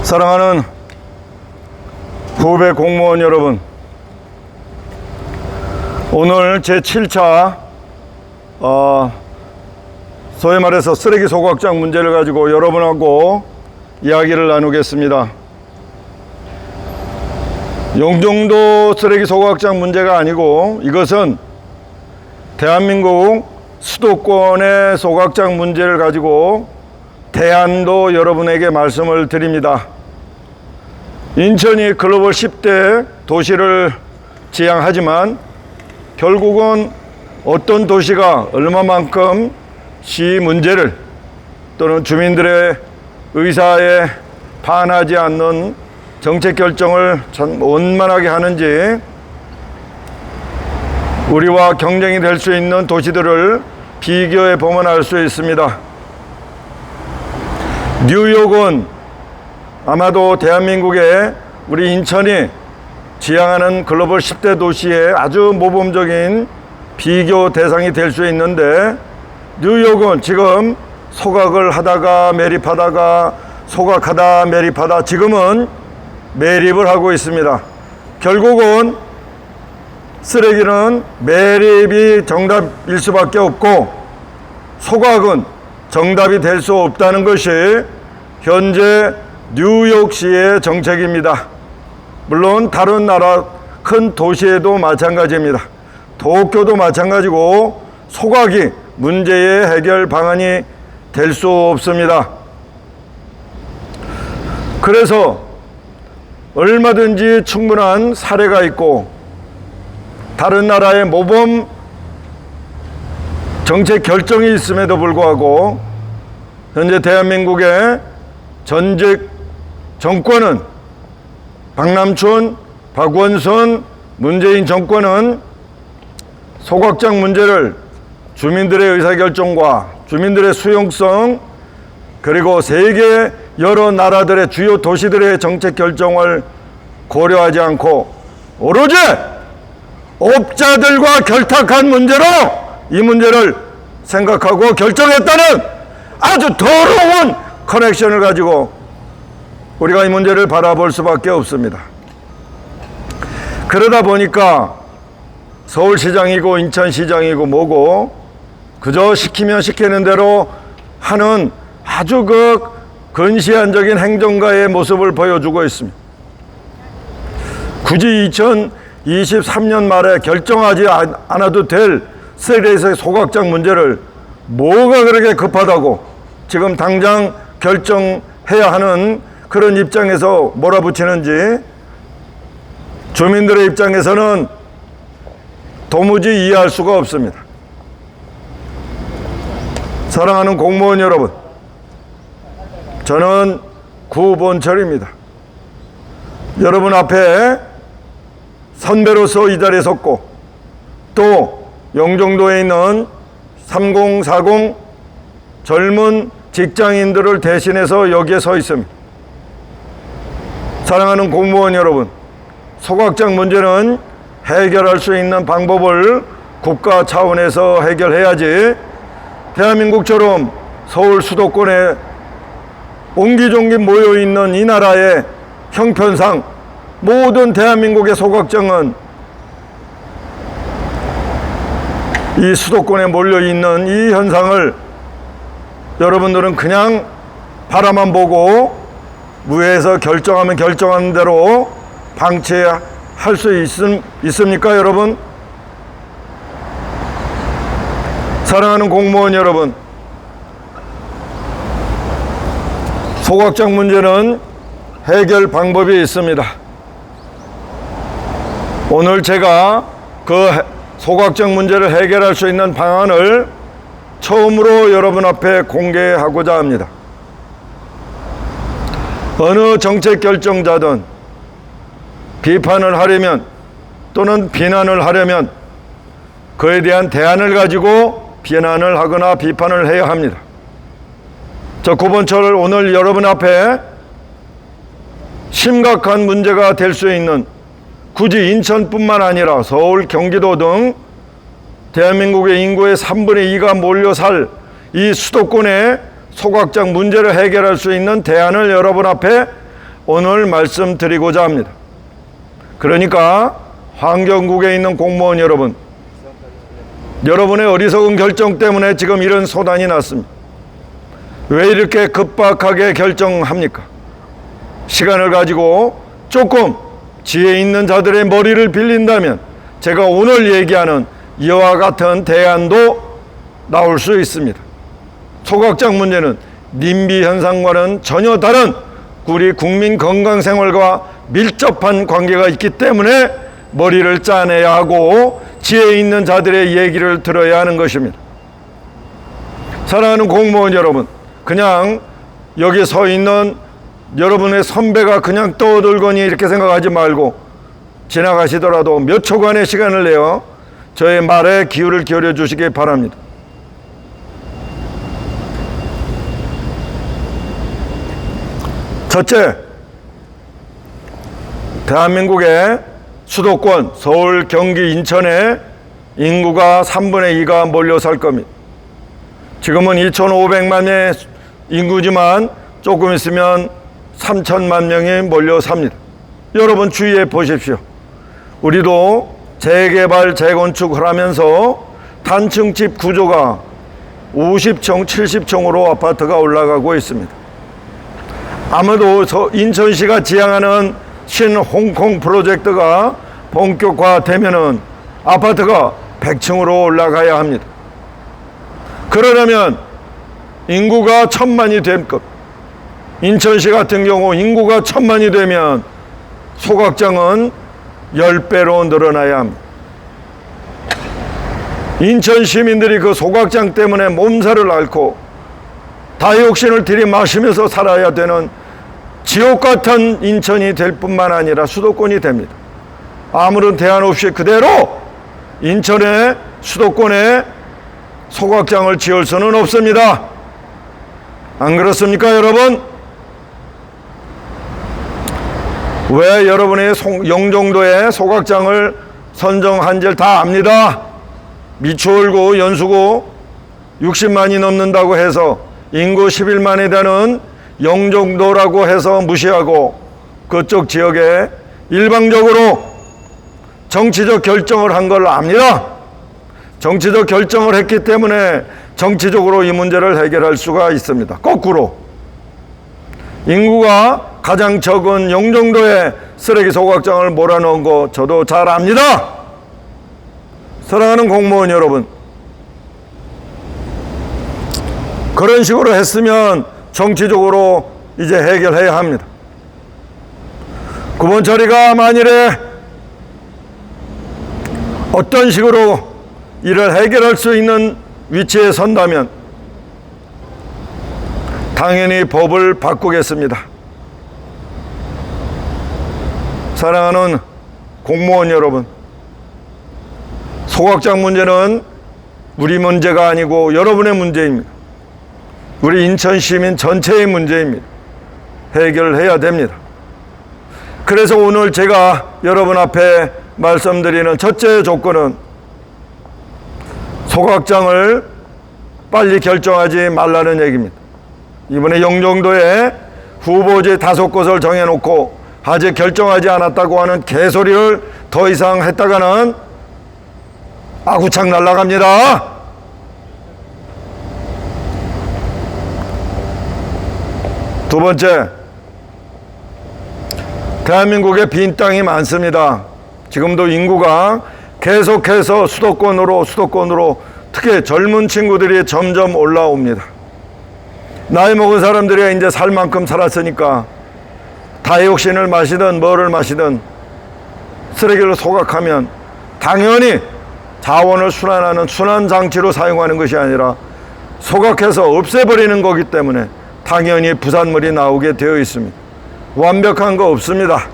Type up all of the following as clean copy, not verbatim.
사랑하는 후배 공무원 여러분, 오늘 제7차 소위 말해서 쓰레기 소각장 문제를 가지고 여러분하고 이야기를 나누겠습니다. 영종도 쓰레기 소각장 문제가 아니고 이것은 대한민국 수도권의 소각장 문제를 가지고 대안도 여러분에게 말씀을 드립니다. 인천이 글로벌 10대 도시를 지향하지만 결국은 어떤 도시가 얼마만큼 시 문제를 또는 주민들의 의사에 반하지 않는 정책 결정을 참 원만하게 하는지 우리와 경쟁이 될 수 있는 도시들을 비교해 보면 알 수 있습니다. 뉴욕은 아마도 대한민국의 우리 인천이 지향하는 글로벌 10대 도시의 아주 모범적인 비교 대상이 될 수 있는데, 뉴욕은 지금 소각을 하다가 매립하다가 소각하다 매립하다 지금은 매립을 하고 있습니다. 결국은 쓰레기는 매립이 정답일 수밖에 없고 소각은 정답이 될 수 없다는 것이 현재 뉴욕시의 정책입니다. 물론 다른 나라 큰 도시에도 마찬가지입니다. 도쿄도 마찬가지고 소각이 문제의 해결 방안이 될 수 없습니다. 그래서 얼마든지 충분한 사례가 있고 다른 나라의 모범 정책 결정이 있음에도 불구하고 현재 대한민국의 전직 정권은 박남춘, 박원순, 문재인 정권은 소각장 문제를 주민들의 의사결정과 주민들의 수용성 그리고 세계 여러 나라들의 주요 도시들의 정책 결정을 고려하지 않고 오로지 업자들과 결탁한 문제로 이 문제를 생각하고 결정했다는 아주 더러운 커넥션을 가지고 우리가 이 문제를 바라볼 수밖에 없습니다. 그러다 보니까 서울시장이고 인천시장이고 뭐고 그저 시키면 시키는 대로 하는 아주 근시안적인 행정가의 모습을 보여주고 있습니다. 굳이 2023년 말에 결정하지 않아도 될 쓰레기 소각장 문제를 뭐가 그렇게 급하다고 지금 당장 결정해야 하는 그런 입장에서 몰아붙이는지 주민들의 입장에서는 도무지 이해할 수가 없습니다. 사랑하는 공무원 여러분, 저는 구본철입니다. 여러분 앞에 선배로서 이 자리에 섰고 또 영종도에 있는 3040 젊은 직장인들을 대신해서 여기에 서 있습니다. 사랑하는 공무원 여러분, 소각장 문제는 해결할 수 있는 방법을 국가 차원에서 해결해야지 대한민국처럼 서울 수도권에 옹기종기 모여있는 이 나라의 형편상 모든 대한민국의 소각장은 이 수도권에 몰려있는 이 현상을 여러분들은 그냥 바라만 보고 무에서 결정하면 결정하는 대로 방치할 수 있습니까, 여러분? 사랑하는 공무원 여러분, 소각장 문제는 해결 방법이 있습니다. 오늘 제가 그 소각장 문제를 해결할 수 있는 방안을 처음으로 여러분 앞에 공개하고자 합니다. 어느 정책 결정자든 비판을 하려면 또는 비난을 하려면 그에 대한 대안을 가지고 비난을 하거나 비판을 해야 합니다. 저 구본철을 오늘 여러분 앞에 심각한 문제가 될 수 있는 굳이 인천뿐만 아니라 서울, 경기도 등 대한민국의 인구의 3분의 2가 몰려 살 이 수도권의 소각장 문제를 해결할 수 있는 대안을 여러분 앞에 오늘 말씀드리고자 합니다. 그러니까 환경국에 있는 공무원 여러분, 여러분의 어리석은 결정 때문에 지금 이런 소란이 났습니다. 왜 이렇게 급박하게 결정합니까? 시간을 가지고 조금 지혜 있는 자들의 머리를 빌린다면 제가 오늘 얘기하는 이와 같은 대안도 나올 수 있습니다. 소각장 문제는 님비 현상과는 전혀 다른 우리 국민 건강생활과 밀접한 관계가 있기 때문에 머리를 짜내야 하고 지혜 있는 자들의 얘기를 들어야 하는 것입니다. 사랑하는 공무원 여러분, 그냥 여기 서 있는 여러분의 선배가 그냥 떠들거니 이렇게 생각하지 말고 지나가시더라도 몇 초간의 시간을 내어 저의 말에 귀를 기울여 주시기 바랍니다. 첫째, 대한민국의 수도권 서울, 경기, 인천에 인구가 3분의 2가 몰려 살 겁니다. 지금은 2,500만의 인구지만 조금 있으면 3천만 명이 몰려 삽니다. 여러분 주의해 보십시오. 우리도 재개발, 재건축을 하면서 단층집 구조가 50층, 70층으로 아파트가 올라가고 있습니다. 아마도 인천시가 지향하는 신홍콩 프로젝트가 본격화되면은 아파트가 100층으로 올라가야 합니다. 그러려면 인구가 1,000만이 될 것. 인천시 같은 경우 인구가 1,000만이 되면 소각장은 10배로 늘어나야 합니다. 인천 시민들이 그 소각장 때문에 몸살을 앓고 다이옥신을 들이마시면서 살아야 되는 지옥 같은 인천이 될 뿐만 아니라 수도권이 됩니다. 아무런 대안 없이 그대로 인천의 수도권에 소각장을 지을 수는 없습니다. 안 그렇습니까, 여러분? 왜 여러분의 영종도에 소각장을 선정한지를 다 압니다. 미추홀구, 연수구 60만이 넘는다고 해서 인구 11만이 되는 영종도라고 해서 무시하고 그쪽 지역에 일방적으로 정치적 결정을 한 걸 압니다. 정치적 결정을 했기 때문에 정치적으로 이 문제를 해결할 수가 있습니다. 거꾸로 인구가 가장 적은 영종도에 쓰레기 소각장을 몰아넣은 거 저도 잘 압니다. 사랑하는 공무원 여러분, 그런 식으로 했으면 정치적으로 이제 해결해야 합니다. 구본처리가 만일에 어떤 식으로 이를 해결할 수 있는 위치에 선다면 당연히 법을 바꾸겠습니다. 사랑하는 공무원 여러분, 소각장 문제는 우리 문제가 아니고 여러분의 문제입니다. 우리 인천 시민 전체의 문제입니다. 해결해야 됩니다. 그래서 오늘 제가 여러분 앞에 말씀드리는 첫째 조건은 소각장을 빨리 결정하지 말라는 얘기입니다. 이번에 영종도에 후보지 5곳을 정해놓고 아직 결정하지 않았다고 하는 개소리를 더 이상 했다가는 아구창 날아갑니다. 두 번째, 대한민국에 빈 땅이 많습니다. 지금도 인구가 계속해서 수도권으로 특히 젊은 친구들이 점점 올라옵니다. 나이 먹은 사람들이 이제 살 만큼 살았으니까 다이옥신을 마시든 뭐를 마시든 쓰레기를 소각하면 당연히 자원을 순환하는 순환장치로 사용하는 것이 아니라 소각해서 없애버리는 거기 때문에 당연히 부산물이 나오게 되어 있습니다. 완벽한 거 없습니다.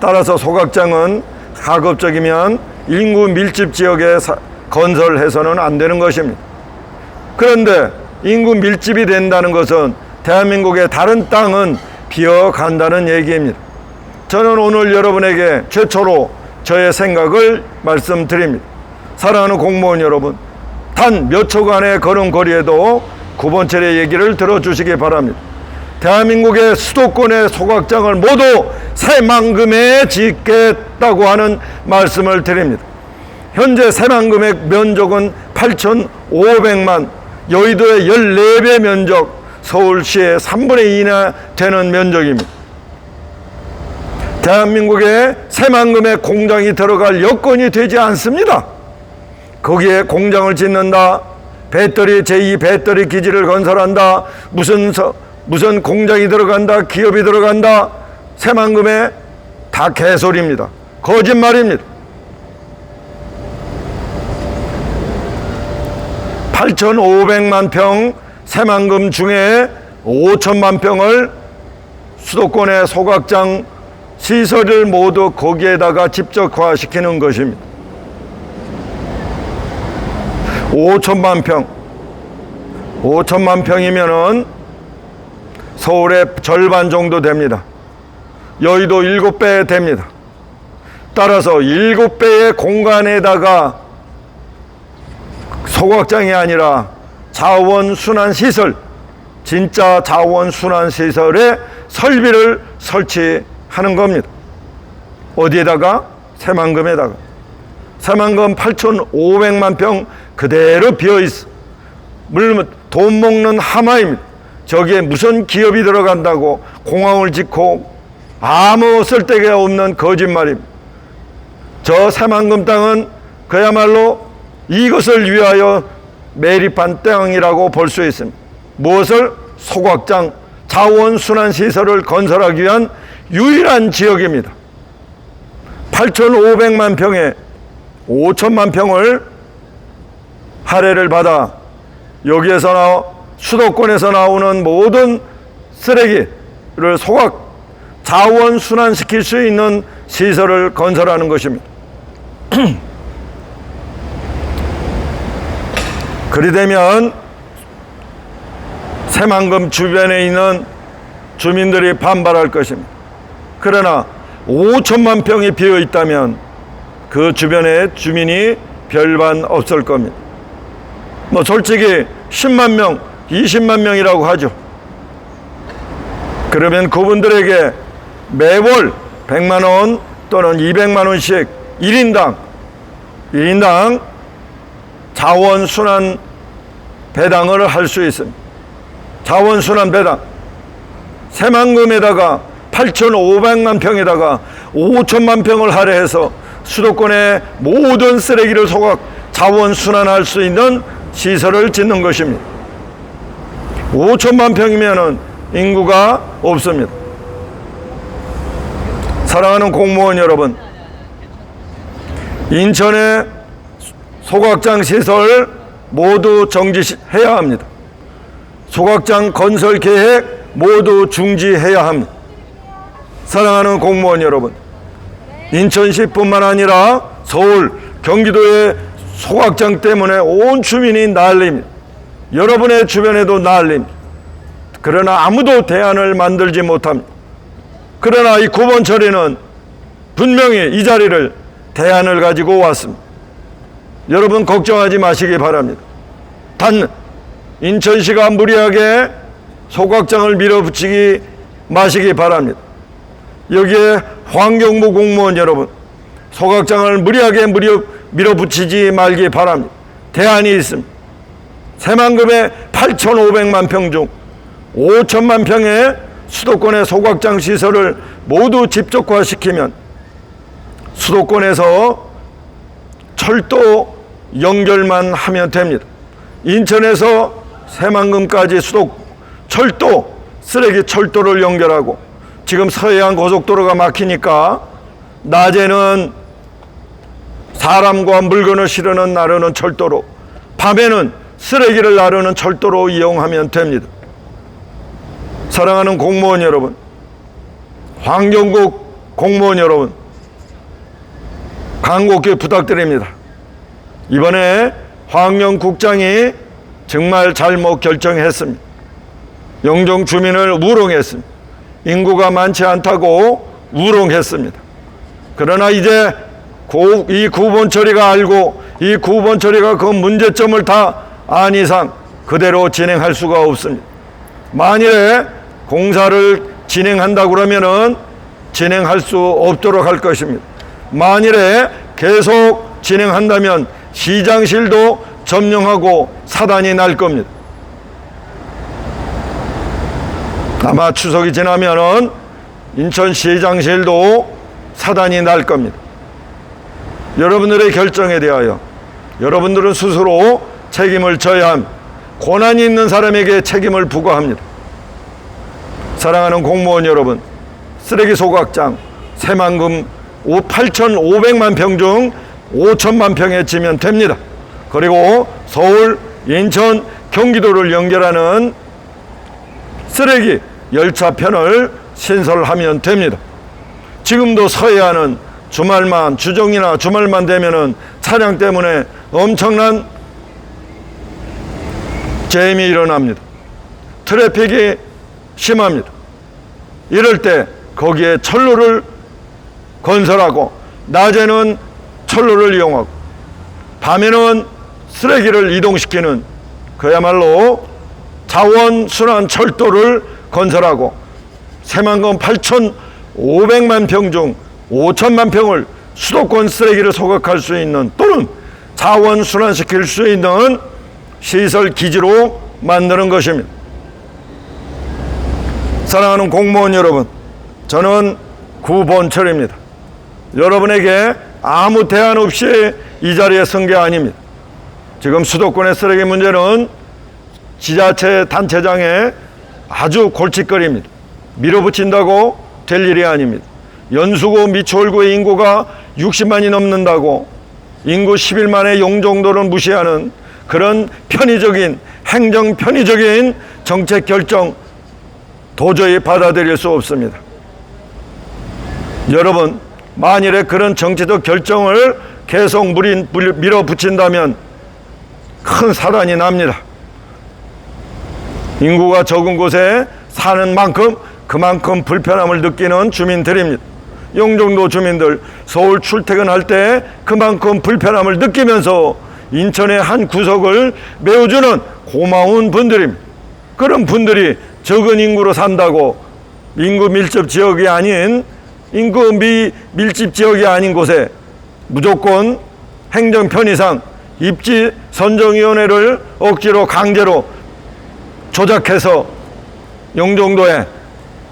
따라서 소각장은 가급적이면 인구 밀집 지역에 건설해서는 안 되는 것입니다. 그런데 인구 밀집이 된다는 것은 대한민국의 다른 땅은 비어간다는 얘기입니다. 저는 오늘 여러분에게 최초로 저의 생각을 말씀드립니다. 사랑하는 공무원 여러분, 단 몇 초간의 걸음거리에도 구본철의 얘기를 들어주시기 바랍니다. 대한민국의 수도권의 소각장을 모두 새만금에 짓겠다고 하는 말씀을 드립니다. 현재 새만금의 면적은 8,500만, 여의도의 14배 면적, 서울시의 3분의 2나 되는 면적입니다. 대한민국에 새만금의 공장이 들어갈 여건이 되지 않습니다. 거기에 공장을 짓는다, 배터리 제2 배터리 기지를 건설한다, 무슨 공장이 들어간다, 기업이 들어간다, 새만금에 다 개소리입니다. 거짓말입니다. 8,500만 평 새만금 중에 5천만 평을 수도권의 소각장 시설을 모두 거기에다가 집적화시키는 것입니다. 5천만 평, 5천만 평이면은 서울의 절반 정도 됩니다. 여의도 7배 됩니다. 따라서 7배의 공간에다가 소각장이 아니라 자원순환시설, 진짜 자원순환시설의 설비를 설치하는 겁니다. 어디에다가? 새만금에다가. 새만금 8,500만 평 그대로 비어있어. 돈 먹는 하마입니다. 저기에 무슨 기업이 들어간다고 공항을 짓고 아무 쓸데가 없는 거짓말입니다. 저 새만금 땅은 그야말로 이것을 위하여 매립한 땅이라고 볼 수 있습니다. 무엇을? 소각장, 자원순환시설을 건설하기 위한 유일한 지역입니다. 8,500만 평에 5천만 평을 할애를 받아 여기에서 수도권에서 나오는 모든 쓰레기를 자원순환시킬 수 있는 시설을 건설하는 것입니다. 그리 되면 새만금 주변에 있는 주민들이 반발할 것입니다. 그러나 5천만 평이 비어 있다면 그 주변에 주민이 별반 없을 겁니다. 솔직히 10만 명, 20만 명이라고 하죠. 그러면 그분들에게 매월 100만 원 또는 200만 원씩 1인당 자원순환 배당을 할 수 있습니다. 자원순환 배당. 새만금에다가 8,500만 평에다가 5천만 평을 할애해서 수도권의 모든 쓰레기를 자원순환할 수 있는 시설을 짓는 것입니다. 5천만 평이면 인구가 없습니다. 사랑하는 공무원 여러분, 인천의 소각장 시설 모두 정지해야 합니다. 소각장 건설 계획 모두 중지해야 합니다. 사랑하는 공무원 여러분, 인천시뿐만 아니라 서울, 경기도의 소각장 때문에 온 주민이 난립니다. 여러분의 주변에도 난립니다. 그러나 아무도 대안을 만들지 못합니다. 그러나 이 9번 처리는 분명히 이 자리를 대안을 가지고 왔습니다. 여러분 걱정하지 마시기 바랍니다. 단 인천시가 무리하게 소각장을 밀어붙이지 마시기 바랍니다. 여기에 환경부 공무원 여러분, 소각장을 무리하게 밀어붙이지 말기 바랍니다. 대안이 있습니다. 새만금의 8,500만 평 중 5천만 평의 수도권의 소각장 시설을 모두 집적화시키면 수도권에서 철도 연결만 하면 됩니다. 인천에서 새만금까지 철도, 쓰레기 철도를 연결하고, 지금 서해안 고속도로가 막히니까 낮에는 사람과 물건을 실으는 나르는 철도로, 밤에는 쓰레기를 나르는 철도로 이용하면 됩니다. 사랑하는 공무원 여러분, 환경국 공무원 여러분, 간곡히 부탁드립니다. 이번에 환경국장이 정말 잘못 결정했습니다. 영종 주민을 우롱했습니다. 인구가 많지 않다고 우롱했습니다. 그러나 이제 이 9번 처리가 알고, 이 9번 처리가 그 문제점을 다 안 이상 그대로 진행할 수가 없습니다. 만일에 공사를 진행한다고 그러면은 진행할 수 없도록 할 것입니다. 만일에 계속 진행한다면 시장실도 점령하고 사단이 날 겁니다. 아마 추석이 지나면은 인천시장실도 사단이 날 겁니다. 여러분들의 결정에 대하여 여러분들은 스스로 책임을 져야 합니다. 권한이 있는 사람에게 책임을 부과합니다. 사랑하는 공무원 여러분, 쓰레기 소각장 새만금 8,500만 평 중 5천만 평에 지면 됩니다. 그리고 서울, 인천, 경기도를 연결하는 쓰레기 열차편을 신설하면 됩니다. 지금도 서해안은 주말만, 주정이나 주말만 되면은 차량 때문에 엄청난 잼이 일어납니다. 트래픽이 심합니다. 이럴 때 거기에 철로를 건설하고 낮에는 철로를 이용하고 밤에는 쓰레기를 이동시키는 그야말로 자원순환 철도를 건설하고 새만금 8,500만 평 중 5천만 평을 수도권 쓰레기를 소각할 수 있는 또는 자원순환시킬 수 있는 시설 기지로 만드는 것입니다. 사랑하는 공무원 여러분, 저는 구본철입니다. 여러분에게 아무 대안 없이 이 자리에 선 게 아닙니다. 지금 수도권의 쓰레기 문제는 지자체 단체장에 아주 골칫거리입니다. 밀어붙인다고 될 일이 아닙니다. 연수구 미추홀구의 인구가 60만이 넘는다고 인구 11만의 용정도를 무시하는 그런 편의적인 행정 편의적인 정책 결정 도저히 받아들일 수 없습니다. 여러분, 만일에 그런 정치적 결정을 계속 밀어붙인다면 큰 사단이 납니다. 인구가 적은 곳에 사는 만큼 그만큼 불편함을 느끼는 주민들입니다. 용정도 주민들 서울 출퇴근할 때 그만큼 불편함을 느끼면서 인천의 한 구석을 메워주는 고마운 분들입니다. 그런 분들이 적은 인구로 산다고 인구 밀집 지역이 아닌 인구 밀집 지역이 아닌 곳에 무조건 행정 편의상 입지 선정위원회를 억지로 강제로 조작해서 용정도에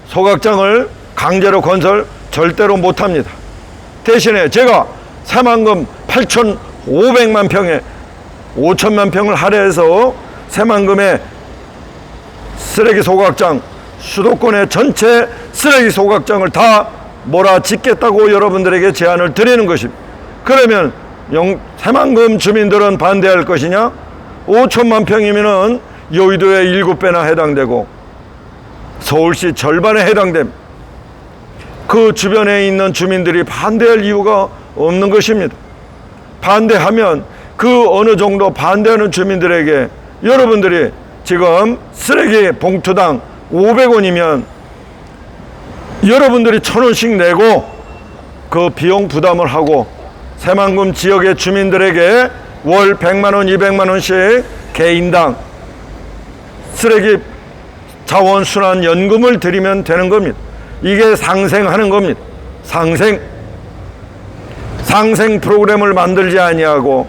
소각장을 강제로 건설 절대로 못합니다. 대신에 제가 새만금 8,500만 평에 5천만 평을 할애해서 새만금의 쓰레기 소각장, 수도권의 전체 쓰레기 소각장을 다 몰아짓겠다고 여러분들에게 제안을 드리는 것입니다. 그러면 새만금 주민들은 반대할 것이냐? 5천만 평이면은 여의도의 7배나 해당되고 서울시 절반에 해당됩니다. 그 주변에 있는 주민들이 반대할 이유가 없는 것입니다. 반대하면 그 어느 정도 반대하는 주민들에게 여러분들이 지금 쓰레기 봉투당 500원이면 여러분들이 1,000원씩 내고 그 비용 부담을 하고 새만금 지역의 주민들에게 월 100만원, 200만원씩 개인당 쓰레기 자원순환 연금을 드리면 되는 겁니다. 이게 상생하는 겁니다. 상생 프로그램을 만들지 아니하고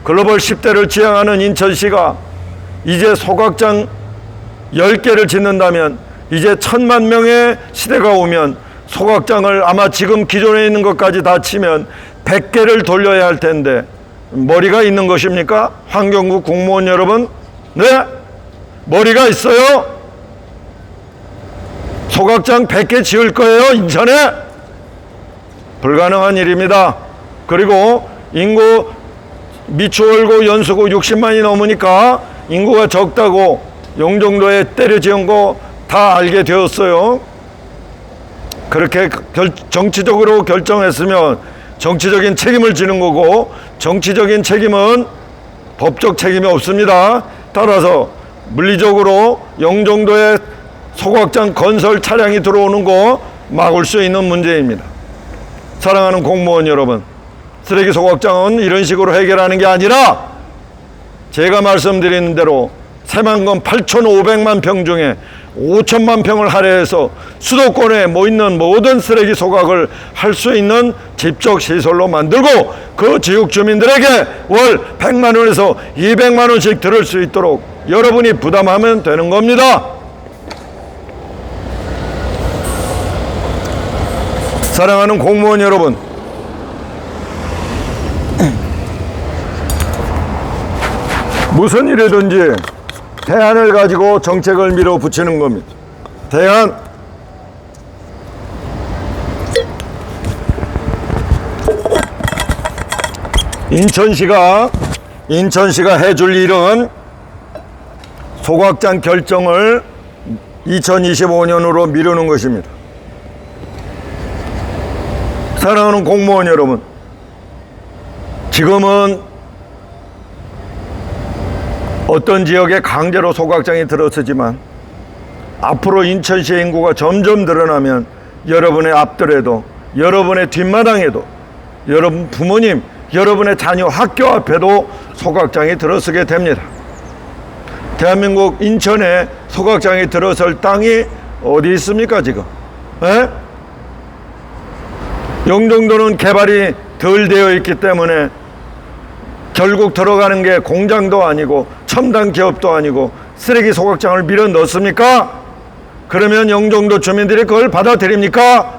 글로벌 10대를 지향하는 인천시가 이제 소각장 10개를 짓는다면 이제 1,000만 명의 시대가 오면 소각장을 아마 지금 기존에 있는 것까지 다 치면 100개를 돌려야 할 텐데 머리가 있는 것입니까? 환경부 공무원 여러분, 네? 머리가 있어요? 소각장 100개 지을 거예요, 인천에? 불가능한 일입니다. 그리고 인구 미추홀구 연수구 60만이 넘으니까 인구가 적다고 용정도에 때려 지은 거 다 알게 되었어요. 그렇게 정치적으로 결정했으면 정치적인 책임을 지는 거고 정치적인 책임은 법적 책임이 없습니다. 따라서 물리적으로 용정도에 소각장 건설 차량이 들어오는 거 막을 수 있는 문제입니다. 사랑하는 공무원 여러분, 쓰레기 소각장은 이런 식으로 해결하는 게 아니라 제가 말씀드린 대로 새만금 8,500만 평 중에 5천만 평을 할애해서 수도권에 있는 모든 쓰레기 소각을 할 수 있는 집적 시설로 만들고 그 지역 주민들에게 월 100만 원에서 200만 원씩 들을 수 있도록 여러분이 부담하면 되는 겁니다. 사랑하는 공무원 여러분, 무슨 일이든지 대안을 가지고 정책을 밀어붙이는 겁니다. 대안. 인천시가 해줄 일은 소각장 결정을 2025년으로 미루는 것입니다. 사랑하는 공무원 여러분, 지금은 어떤 지역에 강제로 소각장이 들어서지만 앞으로 인천시의 인구가 점점 늘어나면 여러분의 앞뜰에도, 여러분의 뒷마당에도, 여러분 부모님, 여러분의 자녀 학교 앞에도 소각장이 들어서게 됩니다. 대한민국 인천에 소각장이 들어설 땅이 어디 있습니까 지금? 에? 영종도는 개발이 덜 되어 있기 때문에 결국 들어가는 게 공장도 아니고 첨단 기업도 아니고 쓰레기 소각장을 밀어 넣습니까? 그러면 영종도 주민들이 그걸 받아들입니까?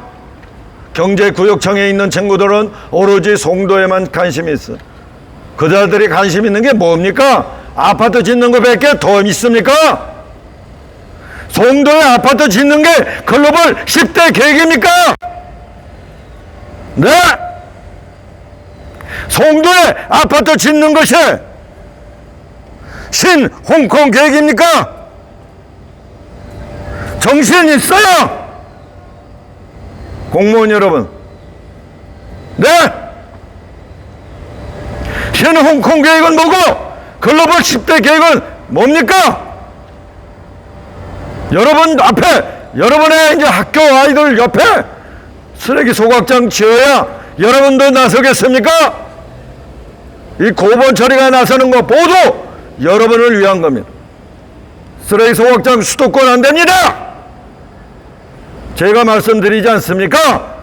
경제구역청에 있는 친구들은 오로지 송도에만 관심이 있어. 그자들이 관심 있는 게 뭡니까? 아파트 짓는 것밖에 더 있습니까? 송도에 아파트 짓는 게 글로벌 10대 계획입니까? 네? 송도에 아파트 짓는 것이 신홍콩 계획입니까? 정신 있어요? 공무원 여러분, 네? 신홍콩 계획은 뭐고 글로벌 10대 계획은 뭡니까? 여러분 앞에, 여러분의 이제 학교 아이들 옆에 쓰레기 소각장 지어야 여러분도 나서겠습니까? 이 고본 처리가 나서는 거 모두 여러분을 위한 겁니다. 쓰레기 소각장 수도권 안 됩니다. 제가 말씀드리지 않습니까?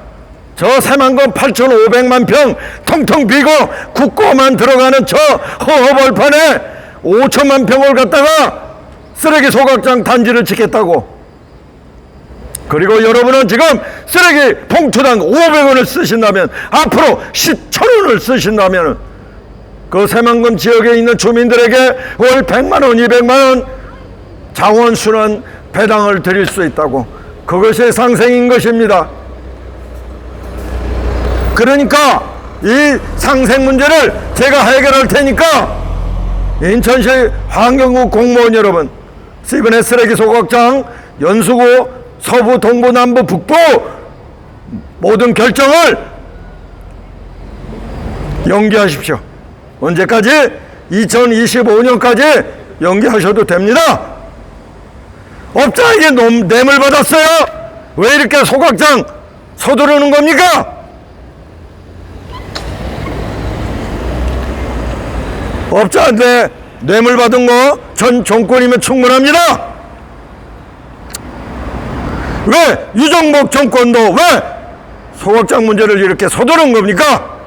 저 새만금 8,500만 평 텅텅 비고 국고만 들어가는 저 허허벌판에 5천만 평을 갖다가 쓰레기 소각장 단지를 짓겠다고. 그리고 여러분은 지금 쓰레기 봉투당 500원을 쓰신다면, 앞으로 10,000원을 쓰신다면 그 새만금 지역에 있는 주민들에게 월 100만 원, 200만 원 자원순환 배당을 드릴 수 있다고. 그것이 상생인 것입니다. 그러니까 이 상생 문제를 제가 해결할 테니까 인천시 환경국 공무원 여러분, 이번에 쓰레기 소각장 연수구 서부, 동부, 남부, 북부 모든 결정을 연기하십시오. 언제까지? 2025년까지 연기하셔도 됩니다. 업자에게 뇌물 받았어요? 왜 이렇게 소각장 서두르는 겁니까? 업자한테 뇌물 받은 거 전 정권이면 충분합니다. 왜 유정복 정권도 왜 소각장 문제를 이렇게 서두른 겁니까?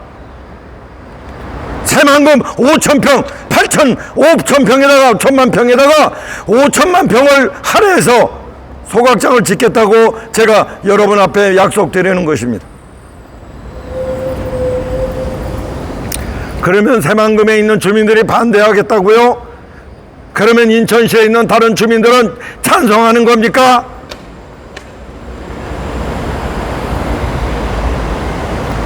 새만금 5,000평, 5,000평에다가 1,000만 평에다가 5천만 평을 할애해서 소각장을 짓겠다고 제가 여러분 앞에 약속드리는 것입니다. 그러면 새만금에 있는 주민들이 반대하겠다고요? 그러면 인천시에 있는 다른 주민들은 찬성하는 겁니까?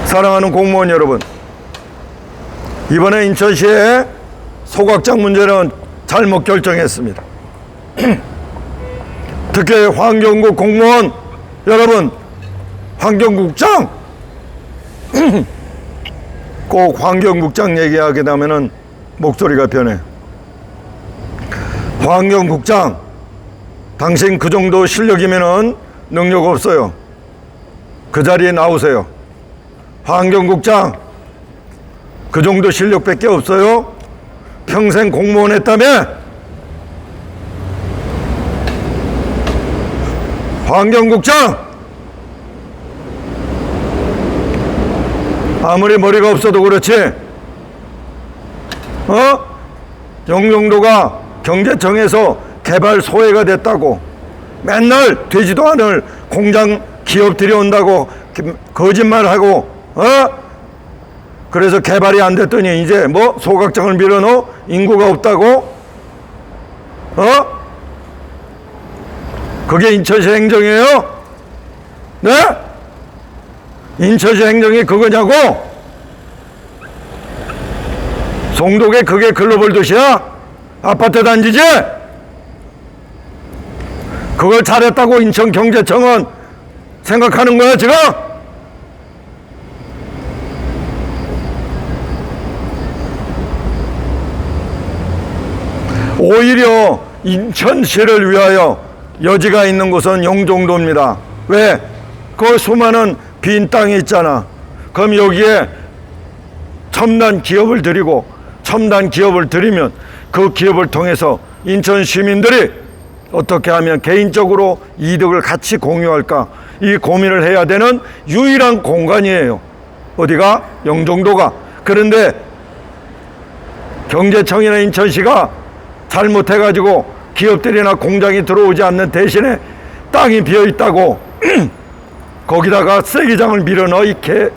사랑하는 공무원 여러분, 이번에 인천시의 소각장 문제는 잘못 결정했습니다. 특히 환경국 공무원 여러분, 환경국장 꼭 환경국장 얘기하게 되면은 목소리가 변해. 환경국장, 당신 그 정도 실력이면은 능력 없어요. 그 자리에 나오세요. 환경국장, 그 정도 실력밖에 없어요? 평생 공무원 했다며? 환경국장, 아무리 머리가 없어도 그렇지, 영종도가 경제청에서 개발 소외가 됐다고 맨날 되지도 않을 공장 기업들이 온다고 거짓말하고, 그래서 개발이 안 됐더니 이제 뭐 소각장을 밀어넣어? 인구가 없다고? 그게 인천시 행정이에요? 네? 인천시 행정이 그거냐고? 송도에 그게 글로벌 도시야? 아파트 단지지? 그걸 잘했다고 인천경제청은 생각하는 거야 지금? 오히려 인천시를 위하여 여지가 있는 곳은 영종도입니다. 왜? 그 수많은 빈 땅이 있잖아. 그럼 여기에 첨단 기업을 들이고, 첨단 기업을 들이면 그 기업을 통해서 인천 시민들이 어떻게 하면 개인적으로 이득을 같이 공유할까, 이 고민을 해야 되는 유일한 공간이에요. 어디가? 영종도가. 그런데 경제청이나 인천시가 잘못해가지고 기업들이나 공장이 들어오지 않는 대신에 땅이 비어있다고 거기다가 쓰레기장을 밀어넣어. 이렇게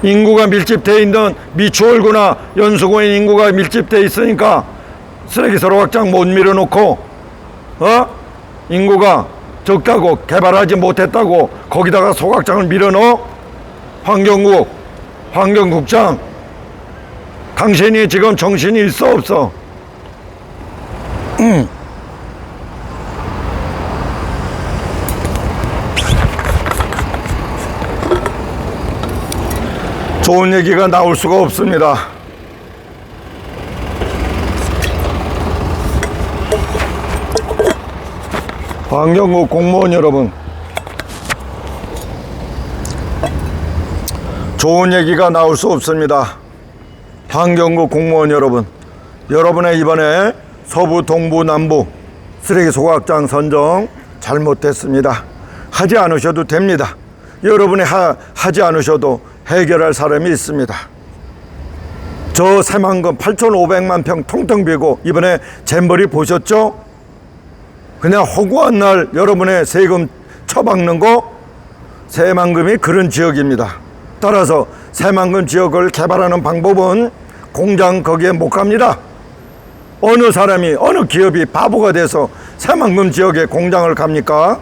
인구가 밀집되어 있는 미추홀구나 연수구에 인구가 밀집되어 있으니까 쓰레기 소각장 못 밀어놓고, 인구가 적다고 개발하지 못했다고 거기다가 소각장을 밀어넣어. 환경국장, 당신이 지금 정신이 있어 없어? 좋은 얘기가 나올 수가 없습니다. 환경국 공무원 여러분, 좋은 얘기가 나올 수 없습니다. 환경국 공무원 여러분, 여러분의 이번에 서부, 동부, 남부 쓰레기 소각장 선정 잘못됐습니다. 하지 않으셔도 됩니다. 여러분이 하지 않으셔도 해결할 사람이 있습니다. 저 새만금 8,500만 평 텅텅 비고 이번에 잼버리 보셨죠? 그냥 허구한 날 여러분의 세금 처박는 거, 새만금이 그런 지역입니다. 따라서 새만금 지역을 개발하는 방법은 공장 거기에 못 갑니다. 어느 사람이, 어느 기업이 바보가 돼서 새만금 지역에 공장을 갑니까?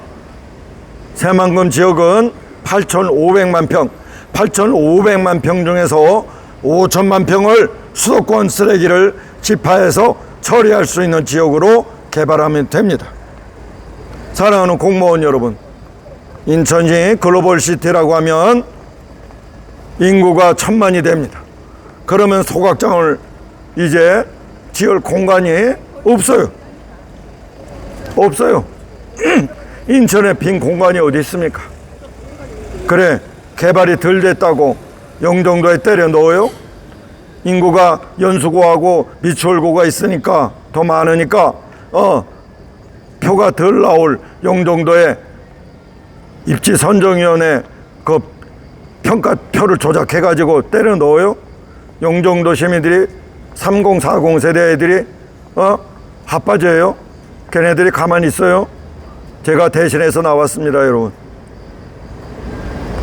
새만금 지역은 8,500만 평, 8,500만 평 중에서 5천만 평을 수도권 쓰레기를 집하해서 처리할 수 있는 지역으로 개발하면 됩니다. 사랑하는 공무원 여러분, 인천이 글로벌시티라고 하면 인구가 1,000만이 됩니다. 그러면 소각장을 이제 지을 공간이 없어요. 없어요. 인천에 빈 공간이 어디 있습니까? 그래, 개발이 덜 됐다고 영종도에 때려 넣어요? 인구가 연수구하고 미추홀구가 있으니까, 더 많으니까 표가 덜 나올 영종도에 입지선정위원회 그 평가표를 조작해가지고 때려 넣어요? 영종도 시민들이 30, 40 세대 애들이 핫바지예요? 걔네들이 가만히 있어요? 제가 대신해서 나왔습니다. 여러분,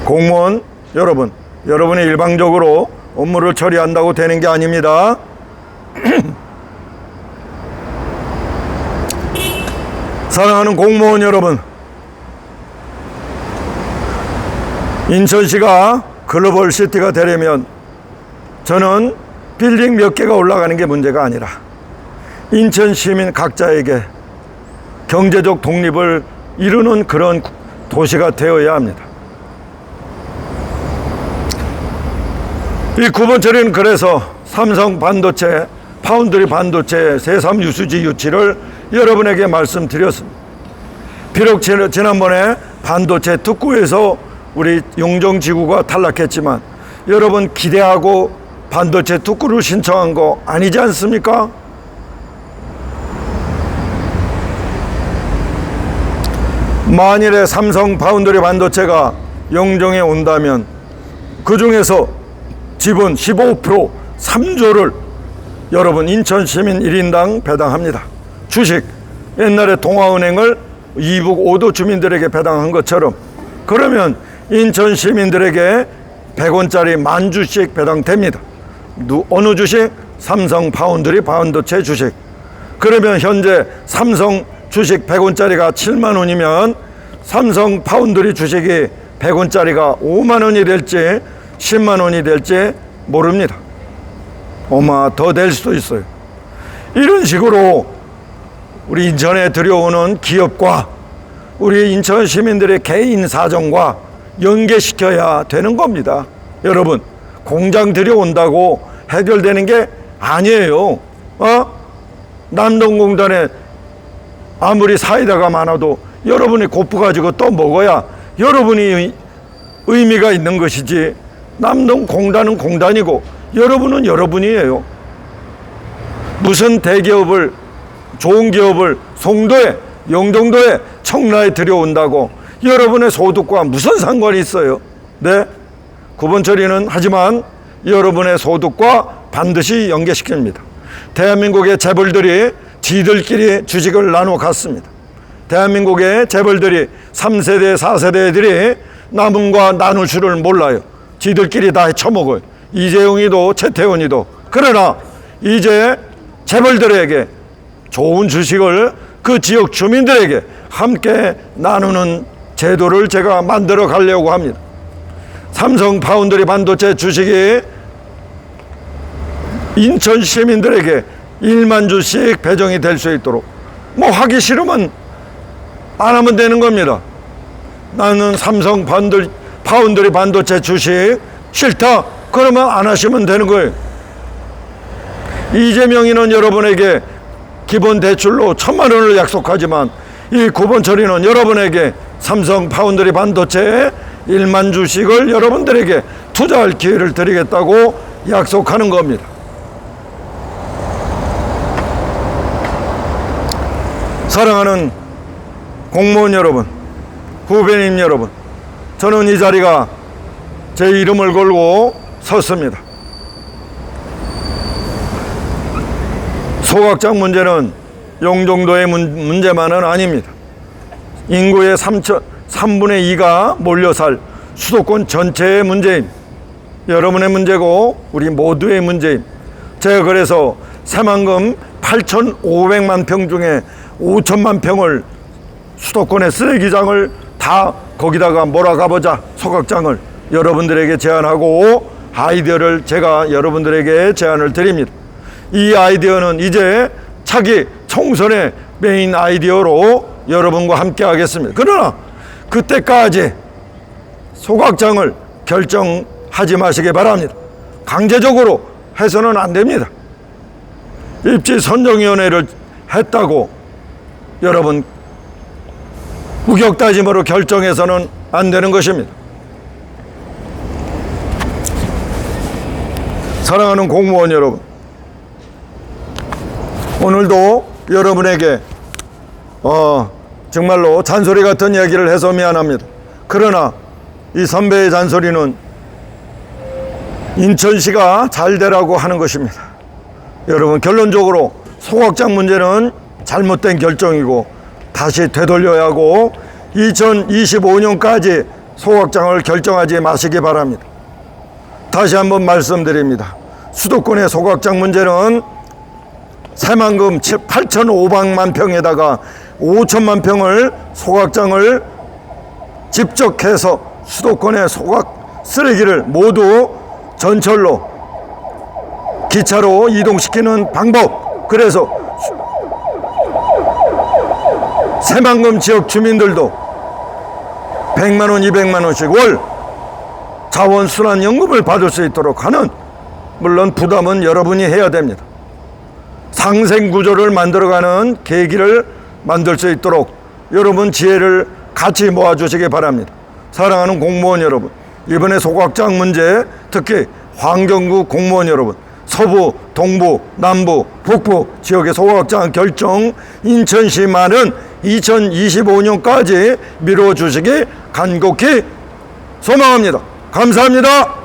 공무원 여러분, 여러분이 일방적으로 업무를 처리한다고 되는 게 아닙니다. 사랑하는 공무원 여러분, 인천시가 글로벌 시티가 되려면 저는 빌딩 몇 개가 올라가는 게 문제가 아니라 인천 시민 각자에게 경제적 독립을 이루는 그런 도시가 되어야 합니다. 이 9번째는 그래서 삼성 반도체, 파운드리 반도체 새삼 유수지 유치를 여러분에게 말씀드렸습니다. 비록 지난번에 반도체 특구에서 우리 용정지구가 탈락했지만 여러분 기대하고 반도체 특구를 신청한 거 아니지 않습니까? 만일에 삼성 파운드리 반도체가 영종에 온다면 그 중에서 지분 15% 3조를 여러분 인천시민 1인당 배당합니다. 주식 옛날에 동아은행을 이북 5도 주민들에게 배당한 것처럼 그러면 인천 시민들에게 100원짜리 10,000주씩 배당됩니다. 어느 주식? 삼성 파운드리 반도체 주식. 그러면 현재 삼성 주식 100원짜리가 7만 원이면 삼성 파운드리 주식이 100원짜리가 5만 원이 될지 10만 원이 될지 모릅니다. 아마 더 될 수도 있어요. 이런 식으로 우리 인천에 들여오는 기업과 우리 인천 시민들의 개인 사정과 연계시켜야 되는 겁니다. 여러분, 공장 들여온다고 해결되는 게 아니에요. 남동공단에 아무리 사이다가 많아도 여러분이 고프 가지고 또 먹어야 여러분이 의미가 있는 것이지, 남동공단은 공단이고 여러분은 여러분이에요. 무슨 대기업을, 좋은 기업을 송도에, 영종도에, 청라에 들여온다고 여러분의 소득과 무슨 상관이 있어요? 네? 구분 처리는 하지만 여러분의 소득과 반드시 연계시킵니다. 대한민국의 재벌들이 지들끼리 주식을 나눠 갔습니다. 대한민국의 재벌들이 3세대, 4세대들이 남은과 나눌 줄을 몰라요. 지들끼리 다 해쳐먹어요. 이재용이도 최태원이도. 그러나 이제 재벌들에게 좋은 주식을 그 지역 주민들에게 함께 나누는 제도를 제가 만들어 가려고 합니다. 삼성 파운드리 반도체 주식이 인천 시민들에게 1만 주씩 배정이 될 수 있도록, 뭐 하기 싫으면 안 하면 되는 겁니다. 나는 삼성 파운드리 반도체 주식 싫다 그러면 안 하시면 되는 거예요. 이재명이는 여러분에게 기본 대출로 1,000만 원을 약속하지만 이 구본 처리는 여러분에게 삼성 파운드리 반도체에 1만 주씩을 여러분들에게 투자할 기회를 드리겠다고 약속하는 겁니다. 사랑하는 공무원 여러분, 후배님 여러분, 저는 이 자리가 제 이름을 걸고 섰습니다. 소각장 문제는 영종도의 문제만은 아닙니다. 인구의 3분의 2가 몰려 살 수도권 전체의 문제입니다. 여러분의 문제고 우리 모두의 문제입니다. 제가 그래서 새만금 8,500만 평 중에 5천만 평을 수도권의 쓰레기장을 다 거기다가 몰아가보자, 소각장을 여러분들에게 제안하고 아이디어를 제가 여러분들에게 제안을 드립니다. 이 아이디어는 이제 차기 총선의 메인 아이디어로 여러분과 함께 하겠습니다. 그러나 그때까지 소각장을 결정하지 마시기 바랍니다. 강제적으로 해서는 안 됩니다. 입지선정위원회를 했다고 여러분 우격다짐으로 결정해서는 안 되는 것입니다. 사랑하는 공무원 여러분, 오늘도 여러분에게 정말로 잔소리 같은 이야기를 해서 미안합니다. 그러나 이 선배의 잔소리는 인천시가 잘 되라고 하는 것입니다. 여러분, 결론적으로 소각장 문제는 잘못된 결정이고 다시 되돌려야 하고 2025년까지 소각장을 결정하지 마시기 바랍니다. 다시 한번 말씀드립니다. 수도권의 소각장 문제는 새만금 8,500만 평에다가 5천만 평을 소각장을 집적해서 수도권의 소각 쓰레기를 모두 전철로 기차로 이동시키는 방법, 그래서 새만금 지역 주민들도 100만 원, 200만 원씩 월 자원순환연금을 받을 수 있도록 하는, 물론 부담은 여러분이 해야 됩니다. 상생구조를 만들어가는 계기를 만들 수 있도록 여러분 지혜를 같이 모아주시기 바랍니다. 사랑하는 공무원 여러분, 이번에 소각장 문제, 특히 환경구 공무원 여러분, 서부, 동부, 남부, 북부 지역의 소각장 결정 인천시만은 2025년까지 미뤄주시기 간곡히 소망합니다. 감사합니다.